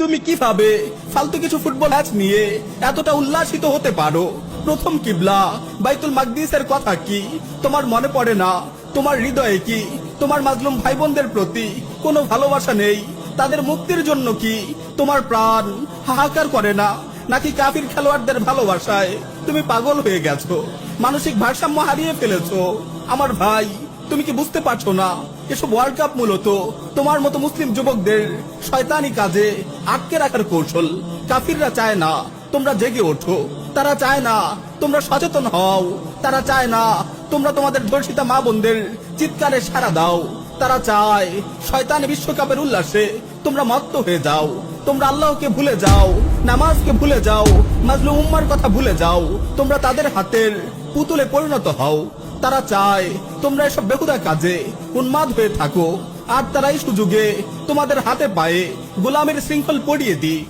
তুমি কিভাবে ফালতু কিছু ফুটবল ম্যাচ নিয়ে এতটা উল্লাসিত হতে পারো? প্রথম কিবলা বাইতুল মাকদিসের কথা কি তোমার মনে পড়ে না? তোমার হৃদয়ে কি তোমার মাজলুম ভাই বোনদের প্রতি কোনো ভালোবাসা নেই? তাদের মুক্তির জন্য কি তোমার প্রাণ হাহাকার করে না? নাকি কাফির খেলোয়াড়দের ভালোবাসায় তুমি পাগল হয়ে গেছো, মানসিক ভারসাম্য হারিয়ে ফেলেছো? আমার ভাই, তুমি কি বুঝতে পারছো না এসব ওয়ার্ল্ড কাপ মূলত তোমার মতো মুসলিম যুবকদের শয়তানি কাজে আটকে রাখার কৌশল? কাফিররা চায় না তোমরা জেগে ওঠো, তারা চায় না তোমরা সচেতন হও, তারা চায় না তোমরা তোমাদের ধর্ষিতা মা বোনদের চিৎকারে সাড়া দাও। তারা চায় শয়তানি বিশ্বকাপের উল্লাসে তোমরা মত্ত হয়ে যাও, তোমরা আল্লাহকে ভুলে যাও, নামাজকে ভুলে যাও, মাজলুম উম্মার কথা ভুলে যাও, তোমরা তাদের হাতের পুতুলে পরিণত হও। তারা চায় তোমরা এসব বেহুদা কাজে উন্মাদ হয়ে থাকো, আর তারা এই সুযোগে তোমাদের হাতে পায়ে গোলামের শৃঙ্খল পরিয়ে দিই।